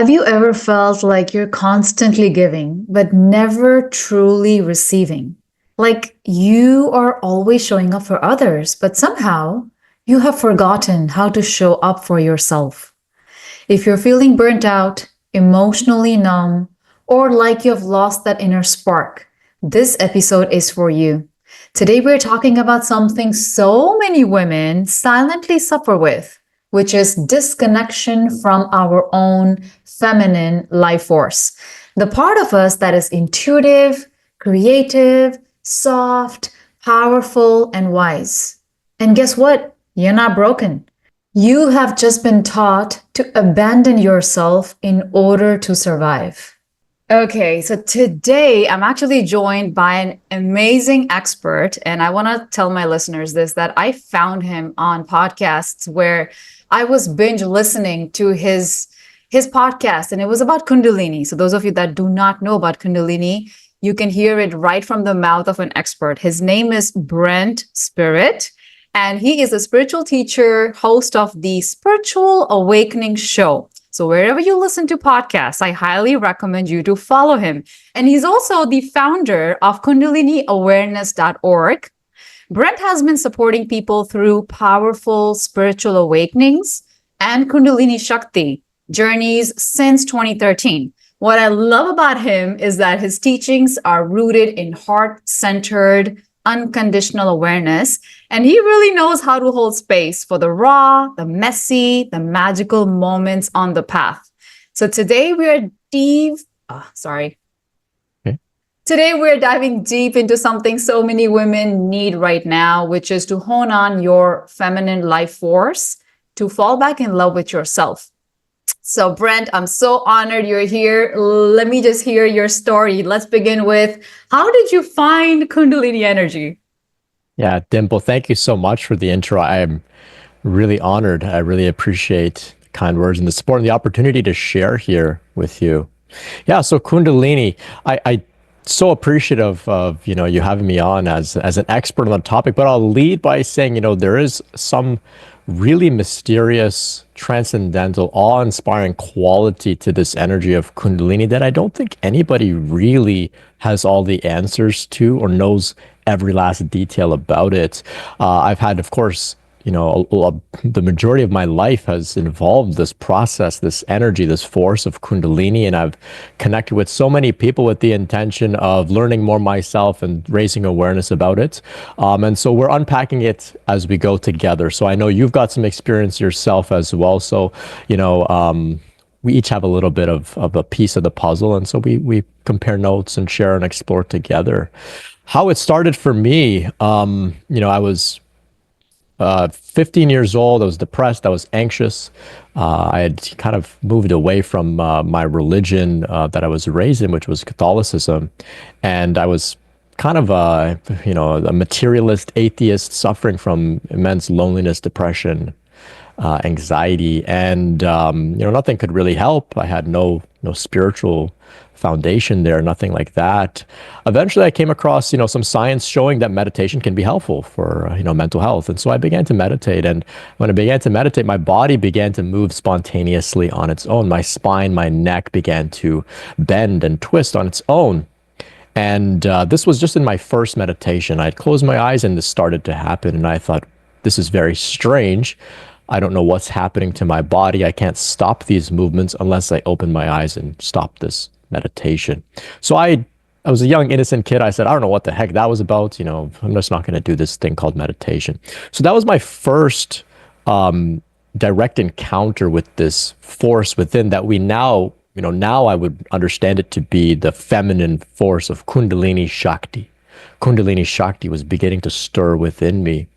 Have you ever felt like you're constantly giving, but never truly receiving? Like you are always showing up for others, but somehow you have forgotten how to show up for yourself. If you're feeling burnt out, emotionally numb, or like you have lost that inner spark, this episode is for you. Today, we're talking about something so many women silently suffer with, which is disconnection from our own feminine life force. The part of us that is intuitive, creative, soft, powerful, and wise. And guess what? You're not broken. You have just been taught to abandon yourself in order to survive. Okay, so today I'm actually joined by an amazing expert, and I want to tell my listeners this that I found him on podcasts where I was binge listening to his podcast, and it was about Kundalini. So those of you that do not know about Kundalini, you can hear it right from the mouth of an expert. His name is Brent Spirit. And he is a spiritual teacher, host of the Spiritual Awakening show. So wherever you listen to podcasts, I highly recommend you to follow him. And he's also the founder of KundaliniAwareness.org. Brent has been supporting people through powerful spiritual awakenings and Kundalini Shakti journeys since 2013. What I love about him is that his teachings are rooted in heart-centered, unconditional awareness, and he really knows how to hold space for the raw, the messy, the magical moments on the path. So today we're Today we're diving deep into something so many women need right now, which is to hone on your feminine life force, to fall back in love with yourself. So Brent, I'm so honored you're here. Let me just hear your story. Let's begin with, how did you find Kundalini energy? Yeah, Dimple, thank you so much for the intro. I'm really honored. I really appreciate the kind words and the support and the opportunity to share here with you. Yeah, so Kundalini, I so appreciative of, you having me on as an expert on the topic, but I'll lead by saying, there is some really mysterious, transcendental, awe-inspiring quality to this energy of Kundalini that I don't think anybody really has all the answers to or knows every last detail about it. I've had, of course, the majority of my life has involved this process, this energy, this force of Kundalini, and I've connected with so many people with the intention of learning more myself and raising awareness about it. And so we're unpacking it as we go together. So I know you've got some experience yourself as well. So, we each have a little bit of a piece of the puzzle. And so we compare notes and share and explore together. How it started for me, I was 15 years old. I was depressed. I was anxious. I had kind of moved away from my religion that I was raised in, which was Catholicism. And I was kind of a materialist atheist suffering from immense loneliness, depression, anxiety, and nothing could really help. I had no spiritual foundation there, nothing like that. Eventually I came across some science showing that meditation can be helpful for mental health, and so I began to meditate. And when I began to meditate, my body began to move spontaneously on its own. My spine, my neck began to bend and twist on its own. And this was just in my first meditation. I'd closed my eyes and this started to happen, and I thought, this is very strange. I don't know what's happening to my body. I can't stop these movements unless I open my eyes and stop this meditation. So I was a young, innocent kid. I said, I don't know what the heck that was about. I'm just not going to do this thing called meditation. So that was my first direct encounter with this force within that we now I would understand it to be the feminine force of Kundalini Shakti. Kundalini Shakti was beginning to stir within me.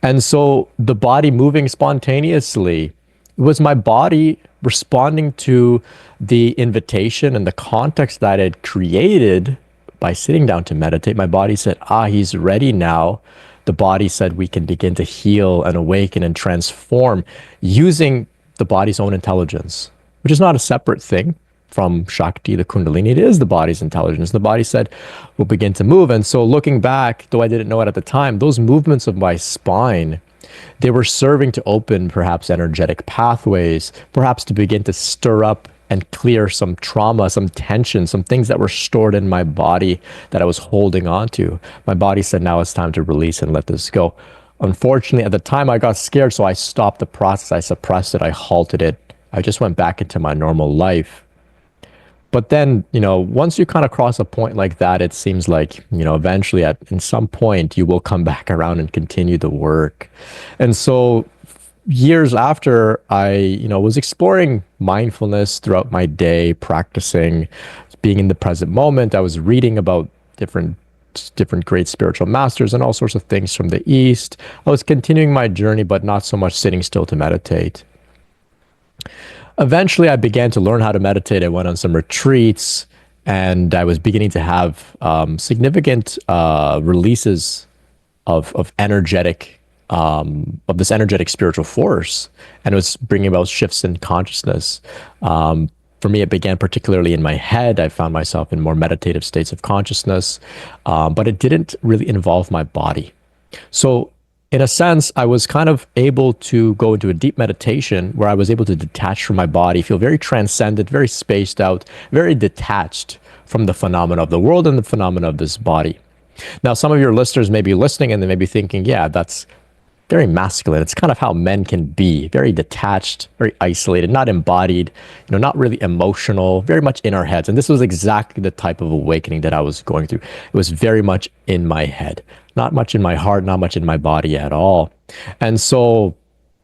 And so the body moving spontaneously was my body responding to the invitation and the context that I had created by sitting down to meditate. My body said, he's ready now. The body said we can begin to heal and awaken and transform using the body's own intelligence, which is not a separate thing from Shakti, the Kundalini. It is the body's intelligence. The body said, we'll begin to move. And so looking back, though I didn't know it at the time, those movements of my spine, they were serving to open perhaps energetic pathways, perhaps to begin to stir up and clear some trauma, some tension, some things that were stored in my body that I was holding on to. My body said, now it's time to release and let this go. Unfortunately, at the time I got scared, so I stopped the process. I suppressed it. I halted it. I just went back into my normal life. But then, once you kind of cross a point like that, it seems like, eventually in some point you will come back around and continue the work. And so years after I, was exploring mindfulness throughout my day, practicing being in the present moment, I was reading about different great spiritual masters and all sorts of things from the East. I was continuing my journey, but not so much sitting still to meditate. Eventually, I began to learn how to meditate. I went on some retreats, and I was beginning to have significant releases of energetic, of this energetic spiritual force, and it was bringing about shifts in consciousness. For me, it began particularly in my head. I found myself in more meditative states of consciousness, but it didn't really involve my body. So in a sense, I was kind of able to go into a deep meditation where I was able to detach from my body, feel very transcendent, very spaced out, very detached from the phenomena of the world and the phenomena of this body. Now, some of your listeners may be listening and they may be thinking, yeah, that's very masculine. It's kind of how men can be, very detached, very isolated, not embodied, not really emotional, very much in our heads. And this was exactly the type of awakening that I was going through. It was very much in my head, not much in my heart, not much in my body at all. And so,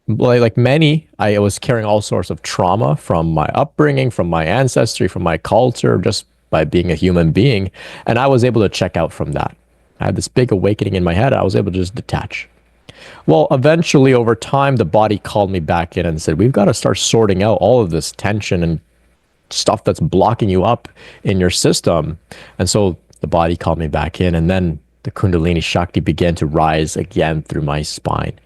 like many, I was carrying all sorts of trauma from my upbringing, from my ancestry, from my culture, just by being a human being. And I was able to check out from that. I had this big awakening in my head. I was able to just detach. Well, eventually, over time, the body called me back in and said, we've got to start sorting out all of this tension and stuff that's blocking you up in your system. And so the body called me back in, and then the Kundalini Shakti began to rise again through my spine.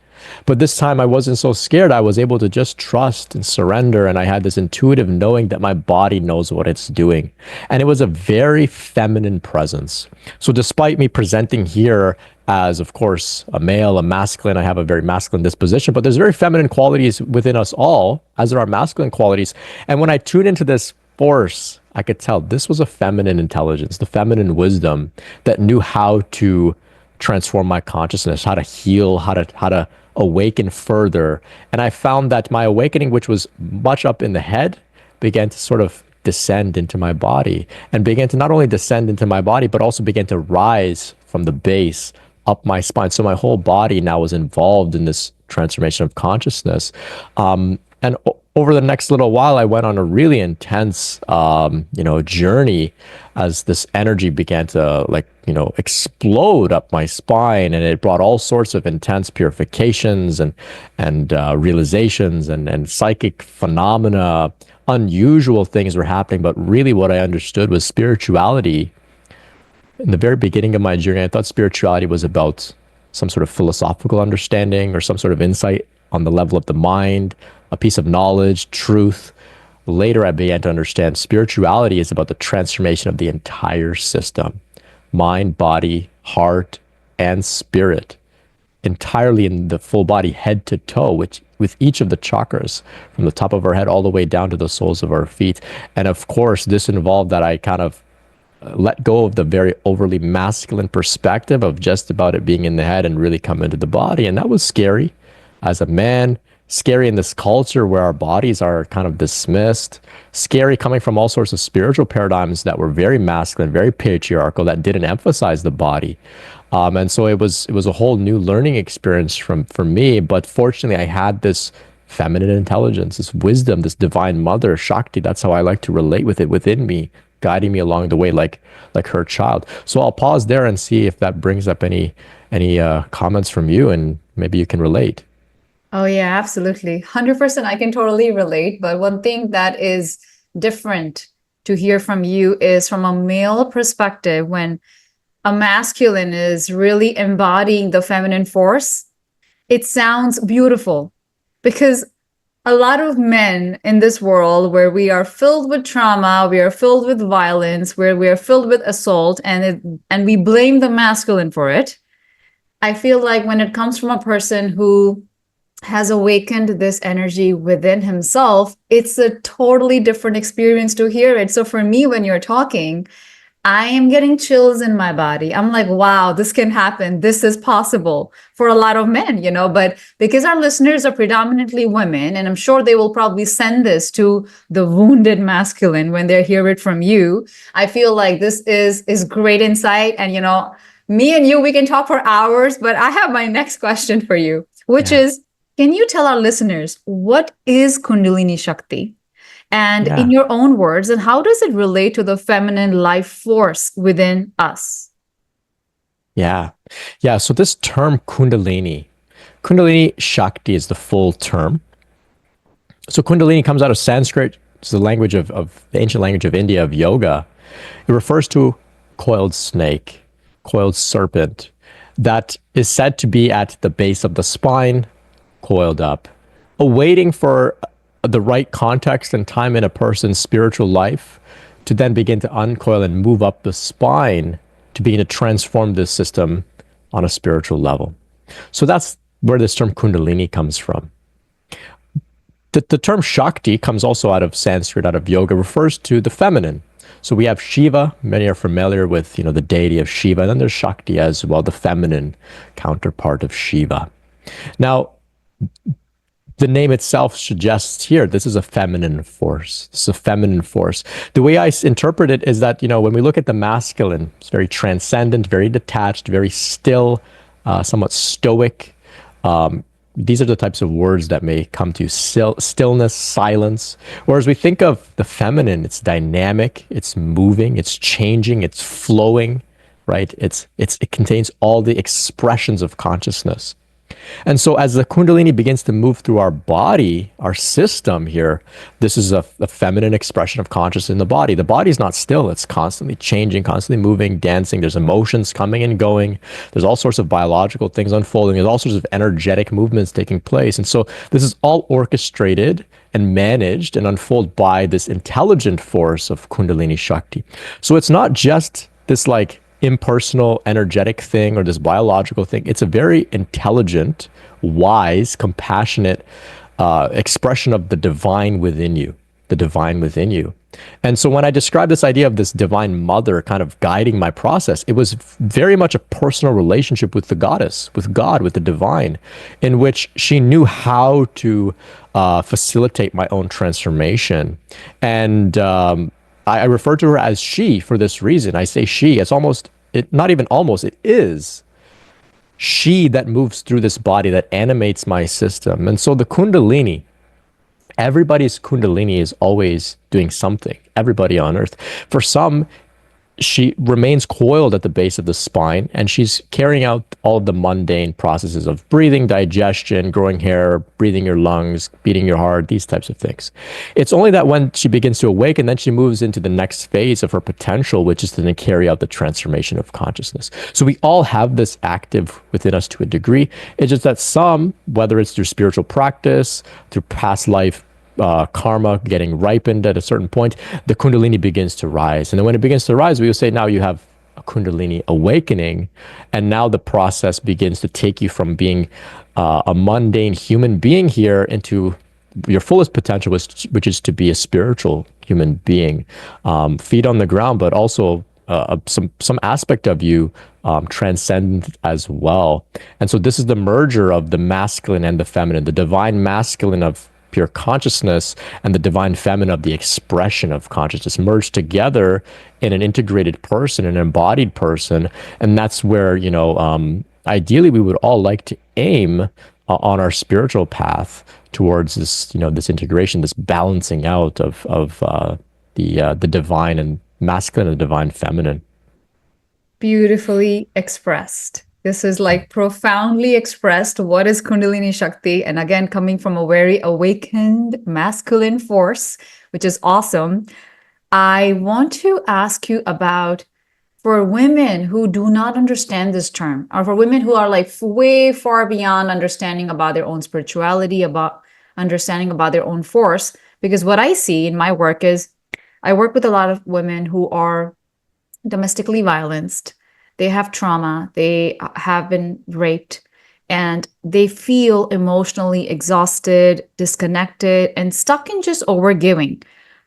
But this time I wasn't so scared. I was able to just trust and surrender. And I had this intuitive knowing that my body knows what it's doing. And it was a very feminine presence. So despite me presenting here as, of course, a male, a masculine, I have a very masculine disposition, but there's very feminine qualities within us all, as there are masculine qualities. And when I tuned into this force, I could tell this was a feminine intelligence, the feminine wisdom that knew how to transform my consciousness, how to heal, how to awaken further. And I found that my awakening, which was much up in the head, began to sort of descend into my body, and began to not only descend into my body, but also began to rise from the base up my spine. So my whole body now was involved in this transformation of consciousness. And over the next little while, I went on a really intense, journey as this energy began to explode up my spine, and it brought all sorts of intense purifications and realizations and psychic phenomena. Unusual things were happening, but really what I understood was spirituality. In the very beginning of my journey, I thought spirituality was about some sort of philosophical understanding or some sort of insight on the level of the mind, a piece of knowledge, truth. Later, I began to understand spirituality is about the transformation of the entire system, mind, body, heart, and spirit, entirely in the full body, head to toe, which with each of the chakras, from the top of our head all the way down to the soles of our feet. And of course, this involved that I kind of let go of the very overly masculine perspective of just about it being in the head and really come into the body. And that was scary as a man, scary in this culture where our bodies are kind of dismissed, scary coming from all sorts of spiritual paradigms that were very masculine, very patriarchal, that didn't emphasize the body. And so it was a whole new learning experience for me. But fortunately, I had this feminine intelligence, this wisdom, this divine mother, Shakti. That's how I like to relate with it within me, guiding me along the way like her child. So I'll pause there and see if that brings up any comments from you, and maybe you can relate. Oh, yeah, absolutely. 100% I can totally relate. But one thing that is different to hear from you is from a male perspective, when a masculine is really embodying the feminine force, it sounds beautiful, because a lot of men in this world where we are filled with trauma, we are filled with violence, where we are filled with assault, and we blame the masculine for it. I feel like when it comes from a person who has awakened this energy within himself, it's a totally different experience to hear it. So for me, when you're talking, I am getting chills in my body. I'm like, wow, this can happen. This is possible for a lot of men, but because our listeners are predominantly women, and I'm sure they will probably send this to the wounded masculine when they hear it from you. I feel like this is great insight. And, me and you, we can talk for hours, but I have my next question for you, which Yeah. is, can you tell our listeners what is Kundalini Shakti? And in Yeah. your own words, and how does it relate to the feminine life force within us? Yeah. Yeah. So this term Kundalini Shakti is the full term. So Kundalini comes out of Sanskrit. It's the language of the ancient language of India, of yoga. It refers to coiled snake, coiled serpent that is said to be at the base of the spine, coiled up, awaiting for the right context and time in a person's spiritual life to then begin to uncoil and move up the spine to begin to transform this system on a spiritual level. So that's where this term Kundalini comes from. The term Shakti comes also out of Sanskrit, out of yoga, refers to the feminine. So we have Shiva. Many are familiar with, the deity of Shiva. And then there's Shakti as well, the feminine counterpart of Shiva. Now, the name itself suggests here this is a feminine force. This is a feminine force. The way I interpret it is that, when we look at the masculine, it's very transcendent, very detached, very still, somewhat stoic. These are the types of words that may come to stillness, silence. Whereas we think of the feminine, it's dynamic, it's moving, it's changing, it's flowing, right? It contains all the expressions of consciousness. And so as the Kundalini begins to move through our body, our system here, this is a feminine expression of consciousness in the body. The body's not still. It's constantly changing, constantly moving, dancing. There's emotions coming and going. There's all sorts of biological things unfolding. There's all sorts of energetic movements taking place. And so this is all orchestrated and managed and unfolded by this intelligent force of Kundalini Shakti. So it's not just this impersonal, energetic thing or this biological thing. It's a very intelligent, wise, compassionate expression of the divine within you, the divine within you. And so when I described this idea of this divine mother kind of guiding my process, it was very much a personal relationship with the goddess, with God, with the divine, in which she knew how to facilitate my own transformation. And I refer to her as she for this reason. I say she. It's not even almost, it is she that moves through this body, that animates my system. And so the Kundalini, everybody's Kundalini is always doing something, everybody on earth. For some, she remains coiled at the base of the spine, and she's carrying out all of the mundane processes of breathing, digestion, growing hair, breathing your lungs, beating your heart, these types of things. It's only that when she begins to awaken, then she moves into the next phase of her potential, which is to then carry out the transformation of consciousness. So we all have this active within us to a degree. It's just that some, whether it's through spiritual practice, through past life karma getting ripened at a certain point, the Kundalini begins to rise. And then when it begins to rise, we will say, now you have a Kundalini awakening. And now the process begins to take you from being a mundane human being here into your fullest potential, which is to be a spiritual human being, feet on the ground, but also some aspect of you transcendent as well. And so this is the merger of the masculine and the feminine, the divine masculine of pure consciousness and the divine feminine of the expression of consciousness merged together in an integrated person, an embodied person. And that's where, ideally we would all like to aim on our spiritual path towards this, this integration, this balancing out of the divine and masculine and divine feminine. Beautifully expressed. This is profoundly expressed. What is Kundalini Shakti? And again, coming from a very awakened masculine force, which is awesome. I want to ask you about, for women who do not understand this term, or for women who are way far beyond understanding about their own spirituality, about understanding about their own force, because what I see in my work is I work with a lot of women who are domestically violenced. They have trauma. They have been raped. and they feel emotionally exhausted, disconnected, and stuck in just overgiving.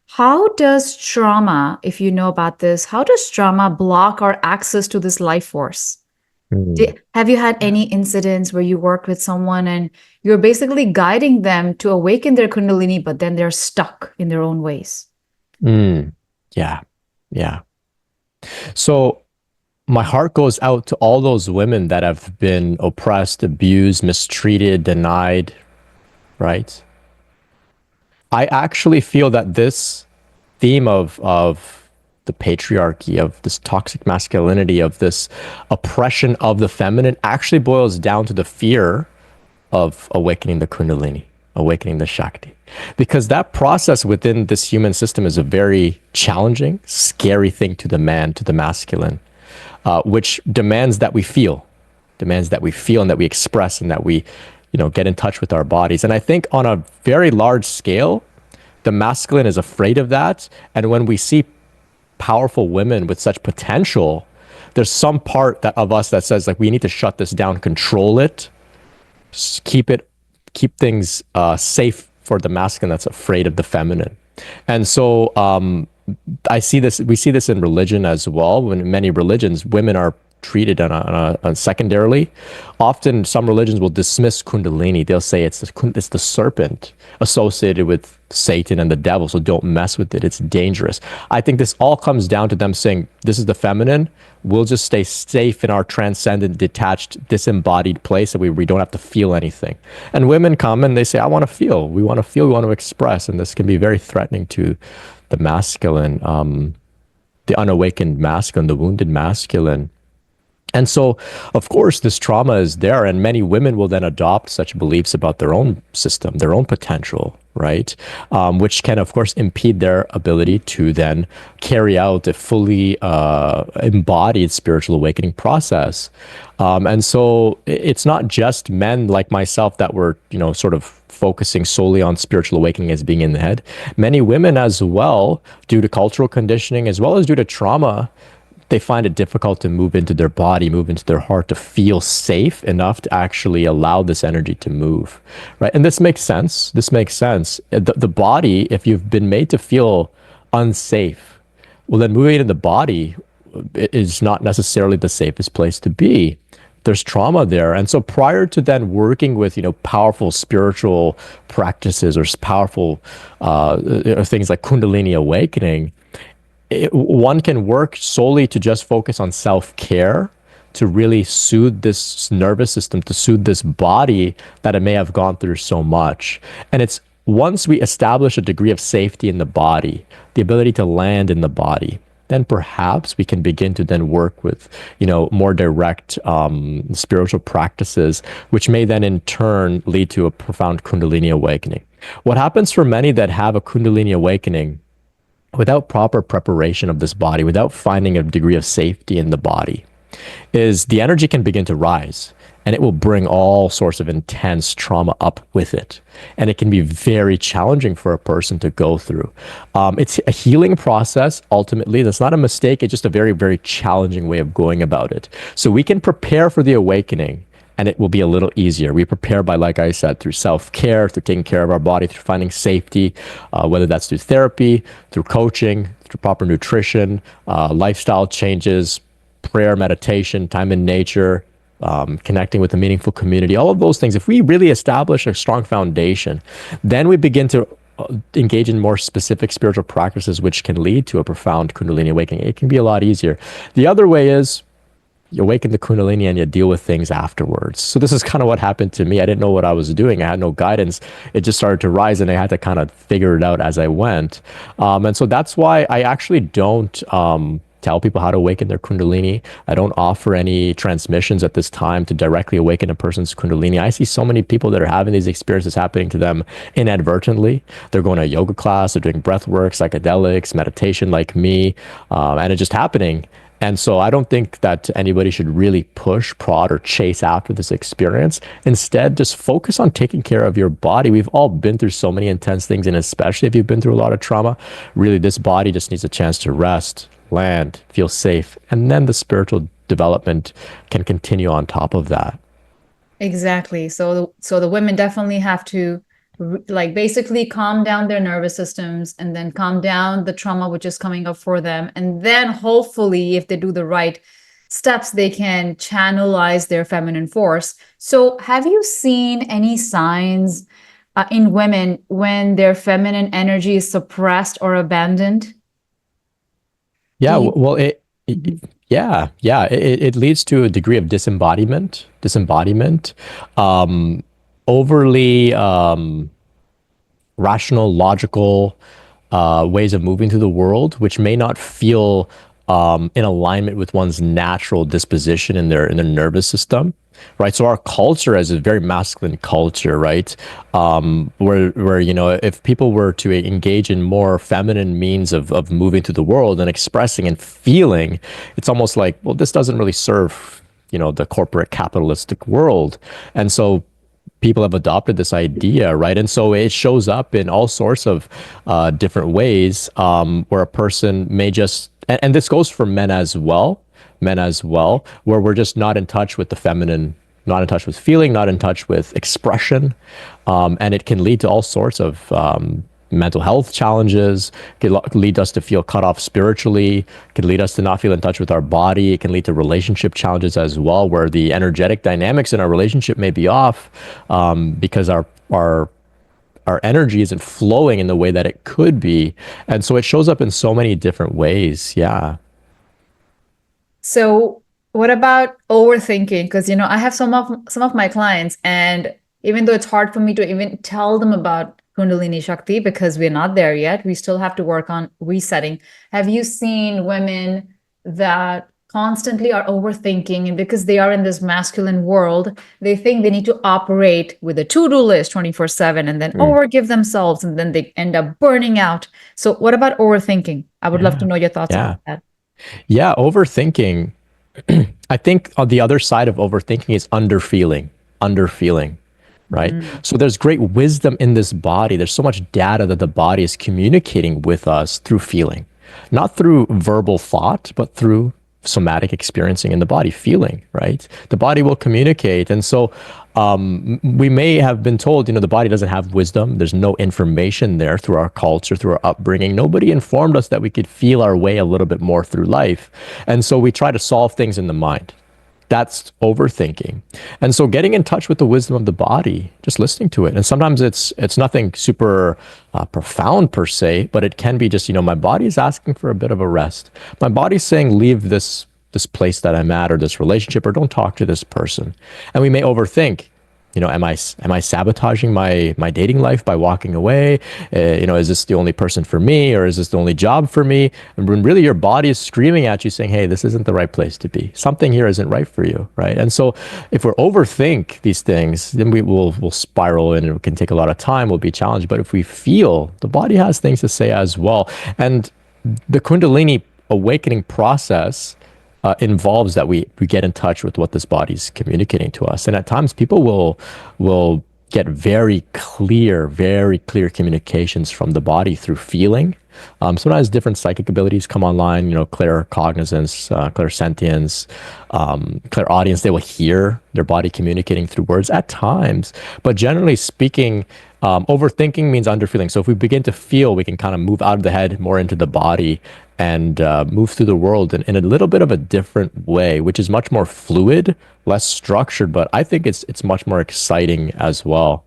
How does trauma, if you know about this, how does trauma block our access to this life force? Mm. Have you had any incidents where you worked with someone and you're basically guiding them to awaken their Kundalini, but then they're stuck in their own ways? Mm. Yeah. Yeah. So my heart goes out to all those women that have been oppressed, abused, mistreated, denied, right? I actually feel that this theme of the patriarchy, of this toxic masculinity, of this oppression of the feminine actually boils down to the fear of awakening the Kundalini, awakening the Shakti. Because that process within this human system is a very challenging, scary thing to the man, to the masculine, which demands that we feel and that we express and that we, get in touch with our bodies. And I think on a very large scale, the masculine is afraid of that. And when we see powerful women with such potential, there's some part of us that says like we need to shut this down, control it, keep things safe for the masculine that's afraid of the feminine. And so we see this in religion as well. When in many religions, women are treated on secondarily. Often some religions will dismiss Kundalini. They'll say it's the serpent associated with Satan and the devil, so don't mess with it. It's dangerous. I think this all comes down to them saying, this is the feminine. We'll just stay safe in our transcendent, detached, disembodied place, so we don't have to feel anything. And women come and they say, I want to feel. We want to feel. We want to express. And this can be very threatening to the masculine, the unawakened masculine, the wounded masculine. And so, of course, this trauma is there, and many women will then adopt such beliefs about their own system, their own potential, right? Which can, of course, impede their ability to then carry out a fully embodied spiritual awakening process. And so it's not just men like myself that were, sort of focusing solely on spiritual awakening as being in the head. Many women as well, due to cultural conditioning, as well as due to trauma, they find it difficult to move into their body, move into their heart, to feel safe enough to actually allow this energy to move, right? And this makes sense. This makes sense. The body, if you've been made to feel unsafe, well, then moving into the body is not necessarily the safest place to be. There's trauma there. And so prior to then working with, powerful spiritual practices or powerful things like Kundalini awakening, one can work solely to just focus on self-care, to really soothe this nervous system, to soothe this body that it may have gone through so much. And it's once we establish a degree of safety in the body, the ability to land in the body, then perhaps we can begin to then work with, more direct spiritual practices, which may then in turn lead to a profound Kundalini awakening. What happens for many that have a Kundalini awakening without proper preparation of this body, without finding a degree of safety in the body, is the energy can begin to rise, and it will bring all sorts of intense trauma up with it. And it can be very challenging for a person to go through. It's a healing process, ultimately. That's not a mistake. It's just a very, very challenging way of going about it. So we can prepare for the awakening, and it will be a little easier. We prepare by, like I said, through self-care, through taking care of our body, through finding safety, whether that's through therapy, through coaching, through proper nutrition, lifestyle changes, prayer, meditation, time in nature, connecting with a meaningful community, all of those things. If we really establish a strong foundation, then we begin to engage in more specific spiritual practices, which can lead to a profound Kundalini awakening. It can be a lot easier. The other way is, you awaken the Kundalini and you deal with things afterwards. So this is kind of what happened to me. I didn't know what I was doing. I had no guidance. It just started to rise, and I had to kind of figure it out as I went. And so that's why I actually don't tell people how to awaken their Kundalini. I don't offer any transmissions at this time to directly awaken a person's Kundalini. I see so many people that are having these experiences happening to them inadvertently. They're going to a yoga class, they're doing breath work, psychedelics, meditation like me, and it's just happening. And so I don't think that anybody should really push, prod, or chase after this experience. Instead, just focus on taking care of your body. We've all been through so many intense things, and especially if you've been through a lot of trauma, really this body just needs a chance to rest, land, feel safe, and then the spiritual development can continue on top of that. Exactly. So the women definitely have to like basically calm down their nervous systems and then calm down the trauma which is coming up for them. And then hopefully if they do the right steps, they can channelize their feminine force. So have you seen any signs in women when their feminine energy is suppressed or abandoned? Do Yeah, you? well, Mhm. yeah, it leads to a degree of disembodiment, um, overly rational, logical ways of moving through the world, which may not feel in alignment with one's natural disposition in their nervous system, right? So our culture is a very masculine culture, right? Where you know, if people were to engage in more feminine means of moving through the world and expressing and feeling, it's almost like, well, this doesn't really serve, you know, the corporate capitalistic world, and so people have adopted this idea, right? And so it shows up in all sorts of different ways, where a person may just, and this goes for men as well, where we're just not in touch with the feminine, not in touch with feeling, not in touch with expression. And it can lead to all sorts of mental health challenges, can lead us to feel cut off spiritually, can lead us to not feel in touch with our body. It can lead to relationship challenges as well, where the energetic dynamics in our relationship may be off, because our energy isn't flowing in the way that it could be. And so it shows up in so many different ways. Yeah. So, what about overthinking? Because I have some of my clients, and even though it's hard for me to even tell them about Kundalini Shakti because we're not there yet, we still have to work on resetting. Have you seen women that constantly are overthinking, and because they are in this masculine world, they think they need to operate with a to-do list 24/7 and then Mm. overgive themselves, and then they end up burning out. So, what about overthinking? I would love to Yeah. know your thoughts Yeah. about that. Yeah. Overthinking. I think on the other side of overthinking is underfeeling, right? Mm. So there's great wisdom in this body. There's so much data that the body is communicating with us through feeling, not through verbal thought, but through somatic experiencing in the body, feeling, right? The body will communicate. And so we may have been told, you know, the body doesn't have wisdom. There's no information there through our culture, through our upbringing. Nobody informed us that we could feel our way a little bit more through life. And so we try to solve things in the mind. That's overthinking. And so getting in touch with the wisdom of the body, just listening to it. And sometimes it's nothing super profound per se, but it can be just, you know, my body is asking for a bit of a rest. My body's saying, leave this place that I'm at, or this relationship, or don't talk to this person. And we may overthink, you know, am I sabotaging my dating life by walking away? You know, is this the only person for me, or is this the only job for me? And when really your body is screaming at you, saying, "Hey, this isn't the right place to be. Something here isn't right for you." Right? And so, if we overthink these things, then we'll spiral, and it can take a lot of time. We'll be challenged. But if we feel, the body has things to say as well, and the Kundalini awakening process involves that we get in touch with what this body's communicating to us. And at times, people will get very clear communications from the body through feeling. Sometimes different psychic abilities come online, you know, claircognizance, clairsentience, clairaudience. They will hear their body communicating through words at times. But generally speaking, overthinking means underfeeling. So if we begin to feel, we can kind of move out of the head more into the body and move through the world in a little bit of a different way, which is much more fluid, less structured. But I think it's much more exciting as well.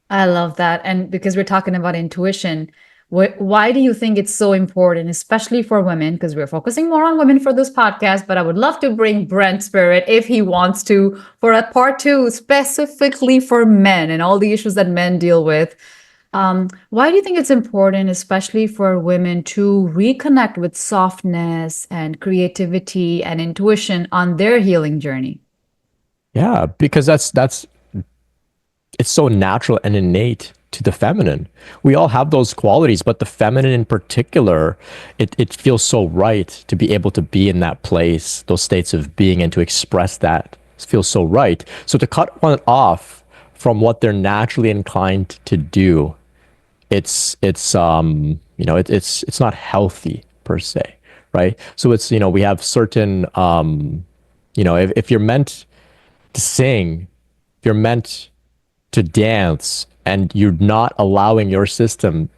I love that. And because we're talking about intuition, why do you think it's so important, especially for women? Because we're focusing more on women for this podcast, but I would love to bring Brent Spirit, if he wants to, for a part two, specifically for men and all the issues that men deal with. Why do you think it's important, especially for women, to reconnect with softness and creativity and intuition on their healing journey? Yeah, because that's it's so natural and innate to the feminine. We all have those qualities, but the feminine in particular, it feels so right to be able to be in that place, those states of being, and to express that feels so right. So to cut one off from what they're naturally inclined to do, it's not healthy per se, right? So it's, you know, we have certain if you're meant to sing, you're meant to dance, and you're not allowing your system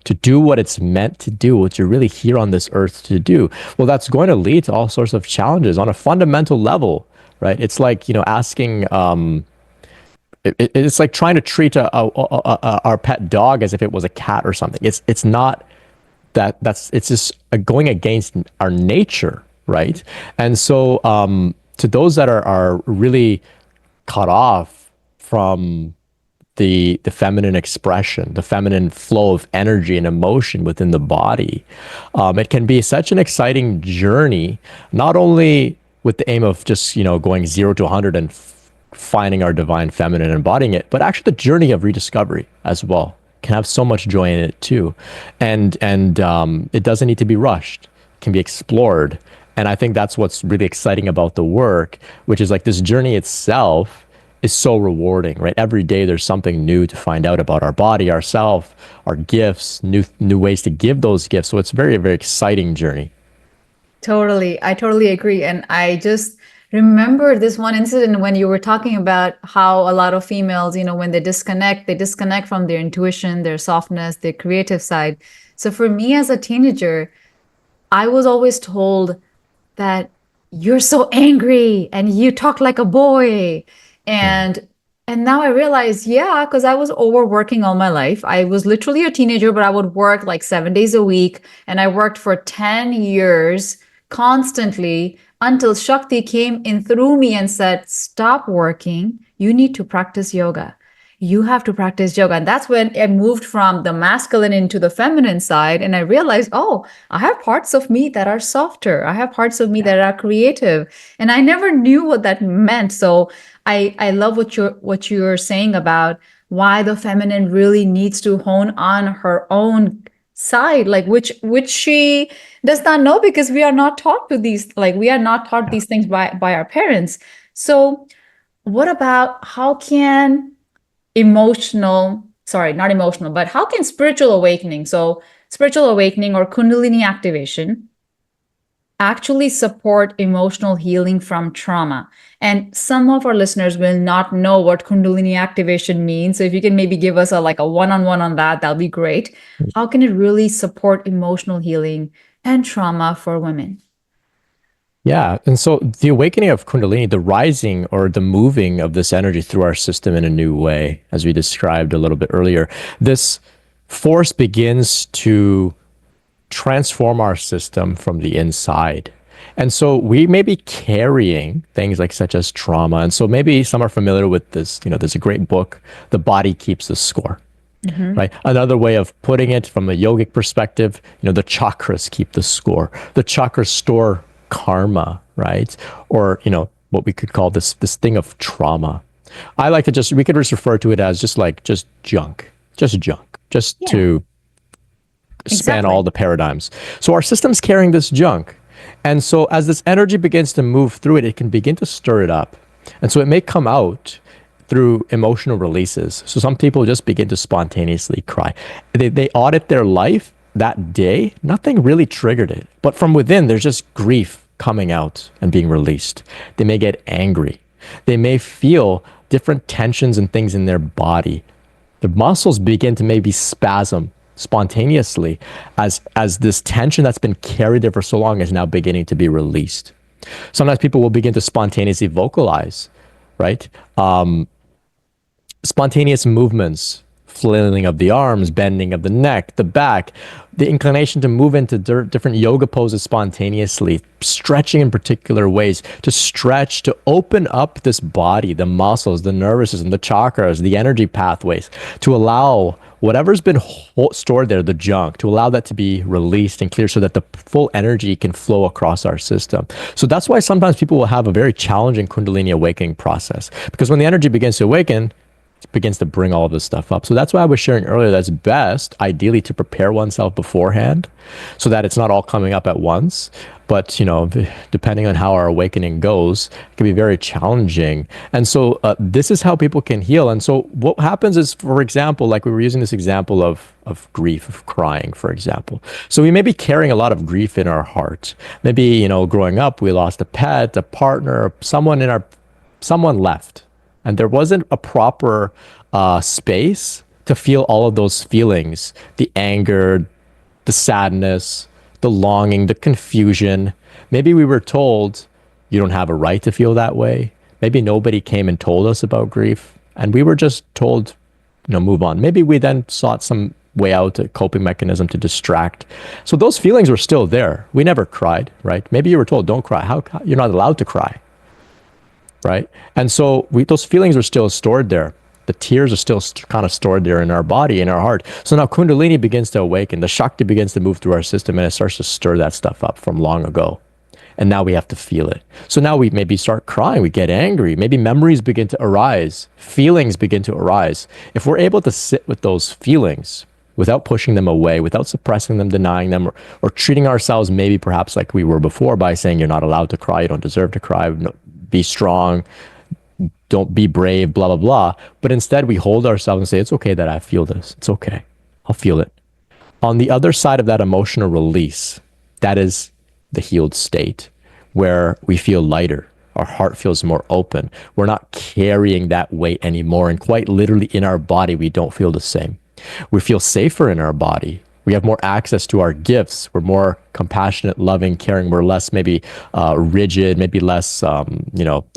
to do what it's meant to do, what you're really here on this earth to do, well, that's going to lead to all sorts of challenges on a fundamental level, right? It's like, asking, it's like trying to treat our pet dog as if it was a cat or something. It's not it's just going against our nature, right? And so, to those that are really cut off from the feminine expression, the feminine flow of energy and emotion within the body, it can be such an exciting journey, not only with the aim of just going 0 to 100 and finding our divine feminine and embodying it, but actually the journey of rediscovery as well can have so much joy in it too, and it doesn't need to be rushed. It can be explored, and I think that's what's really exciting about the work, which is like this journey itself is so rewarding, right? Every day there's something new to find out about our body, ourself, our gifts, new ways to give those gifts. So it's a very, very exciting journey. Totally. I totally agree. And I just remember this one incident when you were talking about how a lot of females, when they disconnect from their intuition, their softness, their creative side. So for me as a teenager, I was always told that you're so angry and you talk like a boy. Mm. And now I realize, yeah, because I was overworking all my life. I was literally a teenager, but I would work like 7 days a week. And I worked for 10 years constantly until Shakti came in through me and said, stop working. You need to practice yoga. You have to practice yoga. And that's when I moved from the masculine into the feminine side. And I realized, oh, I have parts of me that are softer. I have parts of me that are creative. And I never knew what that meant. So I love what you're saying about why the feminine really needs to hone on her own side, like which she does not know, because we are not taught to these, like we are not taught these things by our parents. So what about how can not emotional, but how can spiritual awakening, so spiritual awakening or Kundalini activation, actually support emotional healing from trauma? And some of our listeners will not know what Kundalini activation means. So if you can maybe give us a one-on-one on that, that'll be great. How can it really support emotional healing and trauma for women? Yeah. And so the awakening of Kundalini, the rising or the moving of this energy through our system in a new way, as we described a little bit earlier, this force begins to transform our system from the inside. And so we may be carrying things like such as trauma. And so maybe some are familiar with this, there's a great book, The Body Keeps the Score. Right. Another way of putting it from a yogic perspective, the chakras keep the score. The chakras store karma, right? Or, what we could call this thing of trauma. I like to we could just refer to it as just junk, just Yeah, to span exactly. all the paradigms. So our system's carrying this junk. And so as this energy begins to move through it, it can begin to stir it up. And so it may come out through emotional releases. So some people just begin to spontaneously cry. They audit their life that day, nothing really triggered it. But from within, there's just grief coming out and being released. They may get angry. They may feel different tensions and things in their body. The muscles begin to maybe spasm spontaneously as this tension that's been carried there for so long is now beginning to be released. Sometimes people will begin to spontaneously vocalize, right? Spontaneous movements, flailing of the arms, bending of the neck, the back, the inclination to move into different yoga poses spontaneously, stretching in particular ways, to stretch, to open up this body, the muscles, the nervous system, the chakras, the energy pathways, to allow whatever's been stored there, the junk, to allow that to be released and clear so that the full energy can flow across our system. So that's why sometimes people will have a very challenging Kundalini awakening process, because when the energy begins to awaken, it begins to bring all of this stuff up. So that's why I was sharing earlier that's best, ideally, to prepare oneself beforehand so that it's not all coming up at once. But, depending on how our awakening goes, it can be very challenging. And so this is how people can heal. And so what happens is, for example, like we were using this example of grief, of crying, for example. So we may be carrying a lot of grief in our heart. Maybe, growing up, we lost a pet, a partner, someone in our someone left, and there wasn't a proper space to feel all of those feelings, the anger, the sadness, the longing, the confusion. Maybe we were told you don't have a right to feel that way. Maybe nobody came and told us about grief, and we were just told, move on. Maybe we then sought some way out, a coping mechanism to distract. So those feelings were still there. We never cried, right? Maybe you were told, don't cry. How you're not allowed to cry, right? And so those feelings are still stored there. The tears are still kind of stored there in our body, in our heart. So now Kundalini begins to awaken. The Shakti begins to move through our system, and it starts to stir that stuff up from long ago. And now we have to feel it. So now we maybe start crying, we get angry, maybe memories begin to arise, feelings begin to arise. If we're able to sit with those feelings without pushing them away, without suppressing them, denying them, or treating ourselves maybe perhaps like we were before by saying you're not allowed to cry, you don't deserve to cry, be strong, don't be brave, blah, blah, blah. But instead we hold ourselves and say, it's okay that I feel this. It's okay. I'll feel it. On the other side of that emotional release, that is the healed state where we feel lighter. Our heart feels more open. We're not carrying that weight anymore. And quite literally in our body, we don't feel the same. We feel safer in our body. We have more access to our gifts. We're more compassionate, loving, caring. We're less maybe rigid, maybe less, I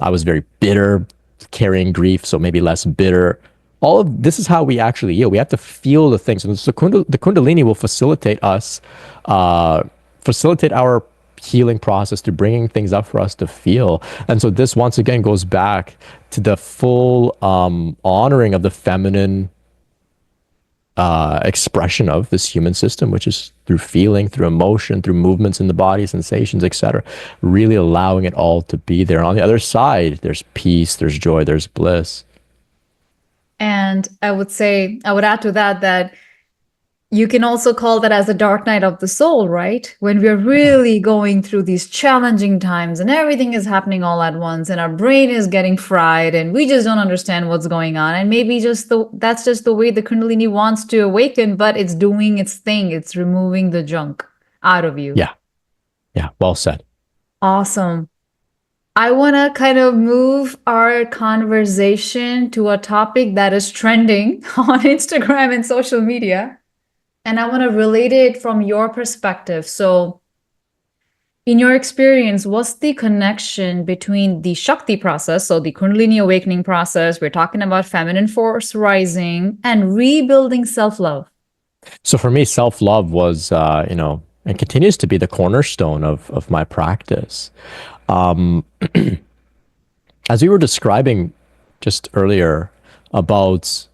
was very bitter, carrying grief, so maybe less bitter. All of this is how we actually heal. We have to feel the things. And so the Kundalini will facilitate us, facilitate our healing process to bringing things up for us to feel. And so this once again goes back to the full honoring of the feminine expression of this human system, which is through feeling, through emotion, through movements in the body, sensations, etc. Really allowing it all to be there. On the other side, there's peace, there's joy, there's bliss. And I would add to that you can also call that as a dark night of the soul, right? When we're really going through these challenging times and everything is happening all at once and our brain is getting fried and we just don't understand what's going on. And maybe that's just the way the Kundalini wants to awaken, but it's doing its thing. It's removing the junk out of you. Yeah. Yeah. Well said. Awesome. I want to kind of move our conversation to a topic that is trending on Instagram and social media. And I want to relate it from your perspective. So in your experience, what's the connection between the Shakti process, so the Kundalini awakening process, we're talking about feminine force rising, and rebuilding self-love? So for me, self-love was, and continues to be the cornerstone of my practice. As we were describing just earlier about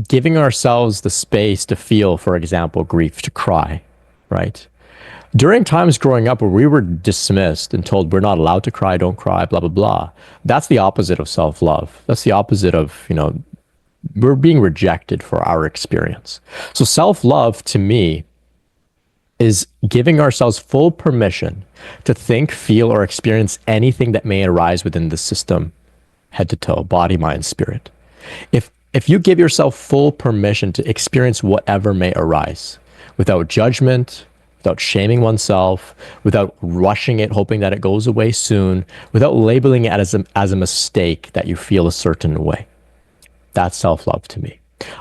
giving ourselves the space to feel, for example, grief, to cry, right? During times growing up where we were dismissed and told we're not allowed to cry, don't cry, blah, blah, blah, that's the opposite of self-love. That's the opposite of, we're being rejected for our experience. So self-love to me is giving ourselves full permission to think, feel, or experience anything that may arise within the system, head to toe, body, mind, spirit. If you give yourself full permission to experience whatever may arise without judgment, without shaming oneself, without rushing it, hoping that it goes away soon, without labeling it as a mistake that you feel a certain way, that's self-love to me.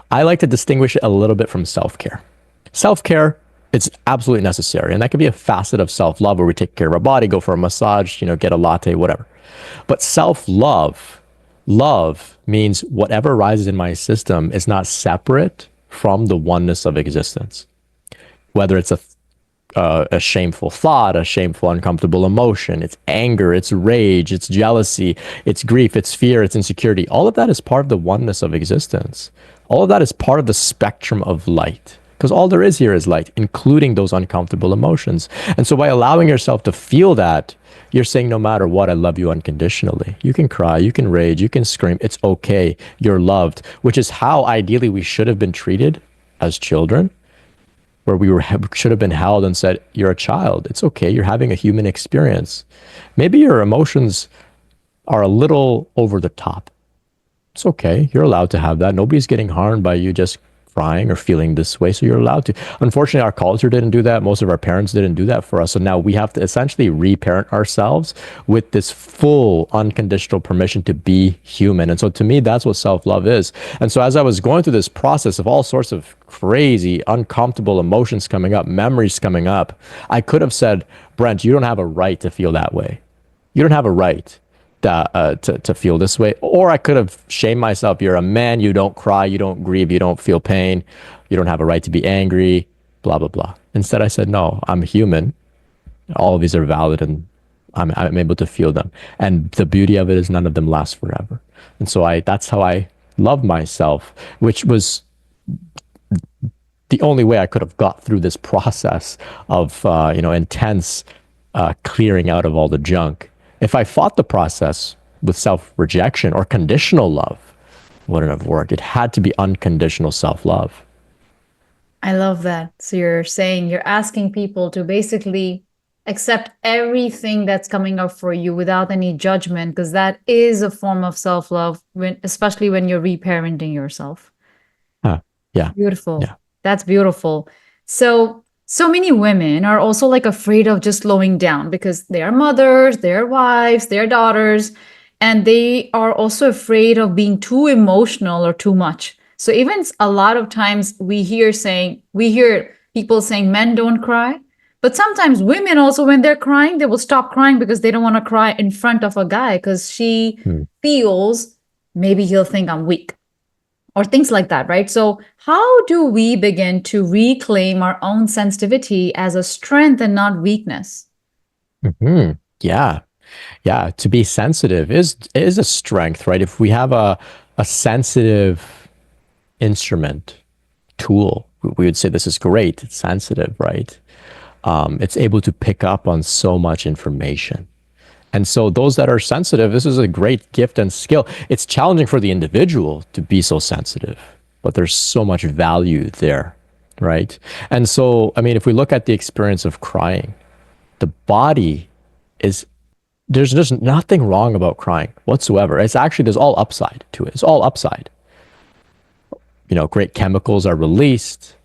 I like to distinguish it a little bit from self-care. Self-care, it's absolutely necessary. And that could be a facet of self-love where we take care of our body, go for a massage, get a latte, whatever. But love means whatever arises in my system is not separate from the oneness of existence. Whether it's a shameful thought, a shameful, uncomfortable emotion, it's anger, it's rage, it's jealousy, it's grief, it's fear, it's insecurity. All of that is part of the oneness of existence. All of that is part of the spectrum of light. Because all there is here is light, including those uncomfortable emotions. And so by allowing yourself to feel that, you're saying, no matter what, I love you unconditionally. You can cry, you can rage, you can scream. It's okay. You're loved, which is how ideally we should have been treated as children, where should have been held and said, you're a child. It's okay. You're having a human experience. Maybe your emotions are a little over the top. It's okay. You're allowed to have that. Nobody's getting harmed by you just crying or feeling this way, so you're allowed to. Unfortunately, our culture didn't do that. Most of our parents didn't do that for us. So now we have to essentially reparent ourselves with this full unconditional permission to be human. And so to me, that's what self-love is. And so as I was going through this process of all sorts of crazy, uncomfortable emotions coming up, memories coming up, I could have said, Brent, you don't have a right to feel that way. You don't have a right to feel this way. Or I could have shamed myself. You're a man. You don't cry. You don't grieve. You don't feel pain. You don't have a right to be angry, blah, blah, blah. Instead, I said, no, I'm human. All of these are valid and I'm able to feel them. And the beauty of it is none of them last forever. And so that's how I love myself, which was the only way I could have got through this process of, intense clearing out of all the junk. If I fought the process with self-rejection or conditional love, it wouldn't have worked. It had to be unconditional self-love. I love that. So you're asking people to basically accept everything that's coming up for you without any judgment, because that is a form of self-love, especially when you're reparenting yourself. Yeah. Beautiful. Yeah. That's beautiful. So many women are also like afraid of just slowing down because they are mothers, they're wives, they're daughters, and they are also afraid of being too emotional or too much. So even a lot of times we hear people saying men don't cry, but sometimes women also, when they're crying, they will stop crying because they don't want to cry in front of a guy because she feels maybe he'll think I'm weak or things like that, right? So how do we begin to reclaim our own sensitivity as a strength and not weakness? Mm-hmm. Yeah. To be sensitive is a strength, right? If we have a sensitive instrument, tool, we would say this is great. It's sensitive, right? It's able to pick up on so much information. And so those that are sensitive, this is a great gift and skill. It's challenging for the individual to be so sensitive, but there's so much value there, right? And so, I mean, if we look at the experience of crying, the body is, there's just nothing wrong about crying whatsoever. It's actually, there's all upside to it. It's all upside. Great chemicals are released,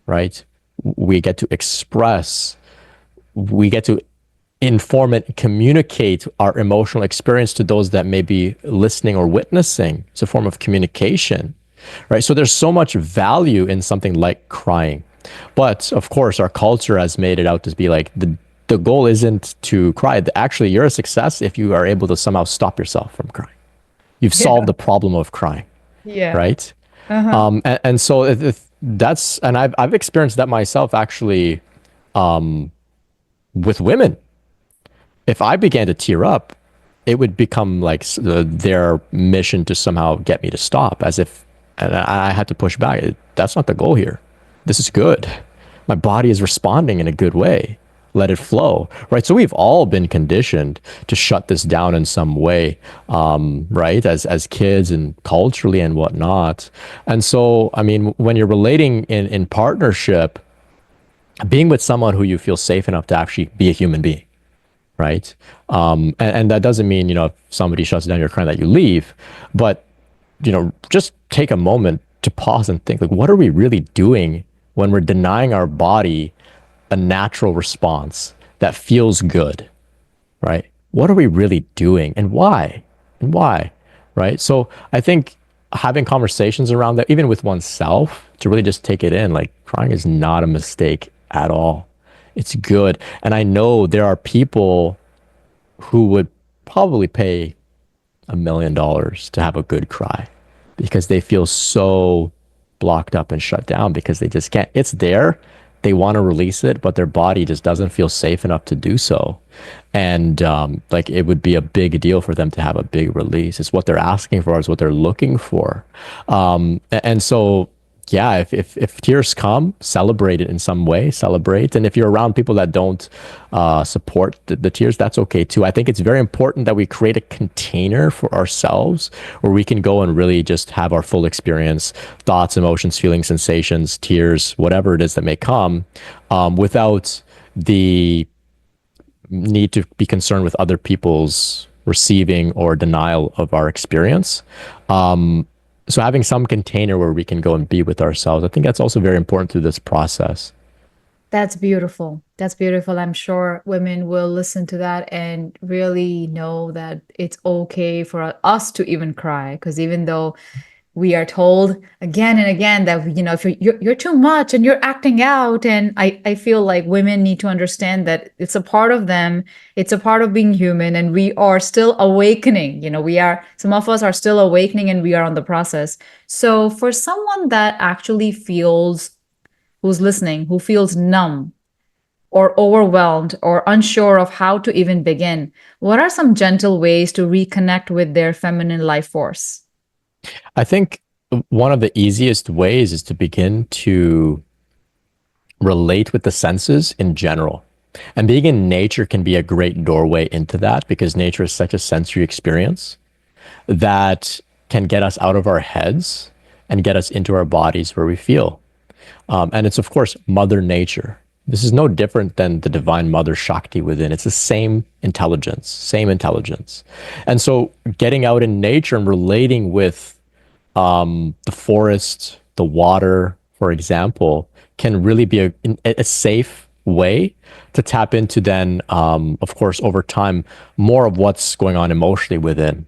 right? We get to express, we get to inform and communicate our emotional experience to those that may be listening or witnessing. It's a form of communication, right? So there's so much value in something like crying. But of course, our culture has made it out to be like the goal isn't to cry. Actually, you're a success if you are able to somehow stop yourself from crying. You've solved the problem of crying, right? And so that's, and I've experienced that myself actually with women. If I began to tear up, it would become like their mission to somehow get me to stop, as if, and I had to push back. That's not the goal here. This is good. My body is responding in a good way. Let it flow, right? So we've all been conditioned to shut this down in some way, right? As kids and culturally and whatnot. And so, I mean, when you're relating in partnership, being with someone who you feel safe enough to actually be a human being, right? And that doesn't mean, if somebody shuts down your crying that you leave, but, just take a moment to pause and think, like, what are we really doing when we're denying our body a natural response that feels good, right? What are we really doing and why? And why, right? So I think having conversations around that, even with oneself, to really just take it in, like crying is not a mistake at all. It's good. And I know there are people who would probably pay $1 million to have a good cry because they feel so blocked up and shut down because they just can't. It's there. They want to release it, but their body just doesn't feel safe enough to do so. And like it would be a big deal for them to have a big release. It's what they're asking for, it's what they're looking for. And so, yeah, if tears come, celebrate it in some way, celebrate. And if you're around people that don't support the tears, that's okay too. I think it's very important that we create a container for ourselves where we can go and really just have our full experience, thoughts, emotions, feelings, sensations, tears, whatever it is that may come, without the need to be concerned with other people's receiving or denial of our experience. So having some container where we can go and be with ourselves, I think that's also very important through this process. That's beautiful. That's beautiful. I'm sure women will listen to that and really know that it's okay for us to even cry. Because even though we are told again and again that, you know, if you're too much and you're acting out, and I feel like women need to understand that it's a part of them, it's a part of being human, and we are still awakening. You know, we are, some of us are still awakening and we are on the process. So for someone that actually feels, who's listening, who feels numb or overwhelmed or unsure of how to even begin, what are some gentle ways to reconnect with their feminine life force? I think one of the easiest ways is to begin to relate with the senses in general. And being in nature can be a great doorway into that because nature is such a sensory experience that can get us out of our heads and get us into our bodies where we feel. And it's, of course, Mother Nature. This is no different than the divine Mother Shakti within. It's the same intelligence, same intelligence. And so getting out in nature and relating with the forest, the water, for example, can really be a safe way to tap into then, of course, over time, more of what's going on emotionally within.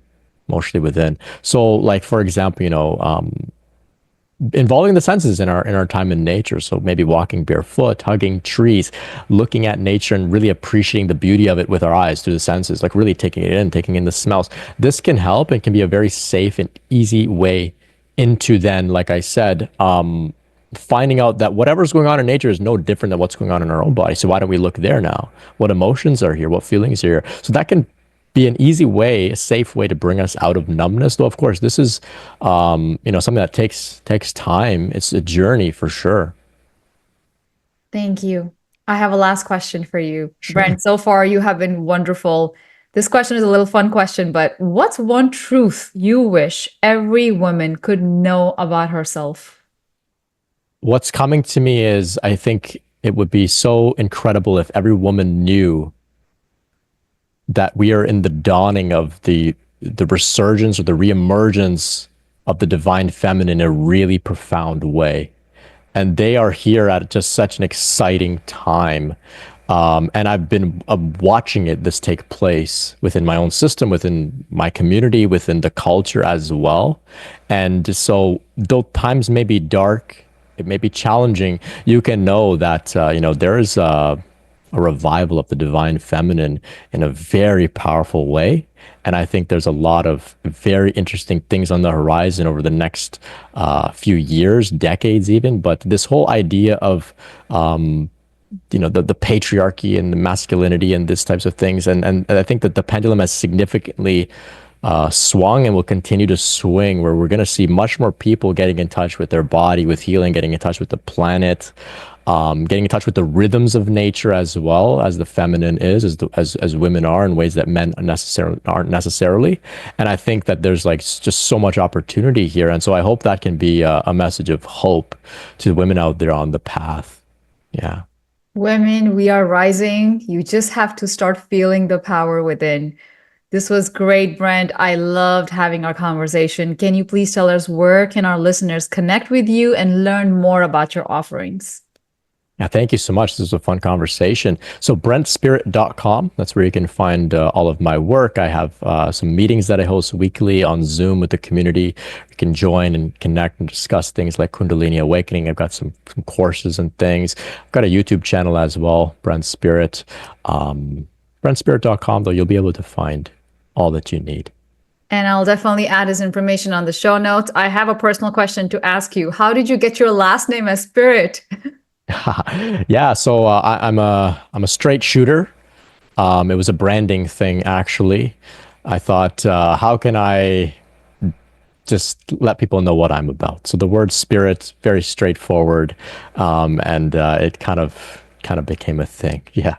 Emotionally within. So, like for example, involving the senses in our time in nature. So maybe walking barefoot, hugging trees, looking at nature and really appreciating the beauty of it with our eyes through the senses, like really taking it in, taking in the smells. This can help and can be a very safe and easy way into then, like I said, finding out that whatever's going on in nature is no different than what's going on in our own body. So why don't we look there now? What emotions are here? What feelings are here? So that can be an easy way, a safe way to bring us out of numbness. Though, of course, this is, something that takes time. It's a journey for sure. Thank you. I have a last question for you, Sure. Brent. So far, you have been wonderful. This question is a little fun question, but what's one truth you wish every woman could know about herself? What's coming to me is I think it would be so incredible if every woman knew that we are in the dawning of the resurgence or the reemergence of the divine feminine in a really profound way. And they are here at just such an exciting time. And I've been watching this take place within my own system, within my community, within the culture as well. And so, though times may be dark, it may be challenging, you can know that there is a revival of the divine feminine in a very powerful way. And I think there's a lot of very interesting things on the horizon over the next few years, decades even. But this whole idea of the patriarchy and the masculinity and these types of things, and I think that the pendulum has significantly swung and will continue to swing, where we're going to see much more people getting in touch with their body, with healing, getting in touch with the planet, getting in touch with the rhythms of nature as well as the feminine is, as women are in ways that men aren't necessarily. And I think that there's like just so much opportunity here. And so I hope that can be a message of hope to the women out there on the path. Yeah. Women, we are rising. You just have to start feeling the power within. This was great, Brent. I loved having our conversation. Can you please tell us where can our listeners connect with you and learn more about your offerings? Yeah, thank you so much. This was a fun conversation. So, brentspirit.com, that's where you can find all of my work. I have some meetings that I host weekly on Zoom with the community. You can join and connect and discuss things like Kundalini Awakening. I've got some courses and things. I've got a YouTube channel as well, Brent Spirit. Brentspirit.com, though, you'll be able to find all that you need. And I'll definitely add his information on the show notes. I have a personal question to ask you. How did you get your last name as Spirit? Yeah, so I'm a straight shooter. It was a branding thing, actually. I thought, how can I just let people know what I'm about? So the word spirit, very straightforward, and it kind of became a thing. Yeah.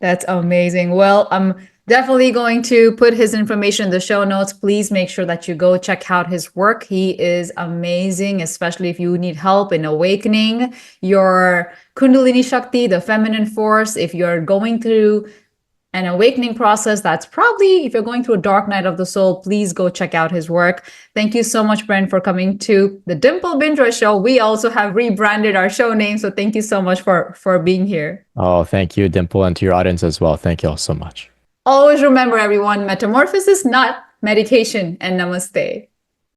That's amazing. Well, I'm definitely going to put his information in the show notes. Please make sure that you go check out his work. He is amazing, especially if you need help in awakening your Kundalini Shakti, the feminine force. If you're going through an awakening process. That's probably, if you're going through a dark night of the soul, please go check out his work. Thank you so much, Brent, for coming to the Dimple Bindra Show. We also have rebranded our show name, so thank you so much for being here. Oh, thank you, Dimple, and to your audience as well. Thank you all so much. Always remember, everyone, metamorphosis, not medication, and namaste.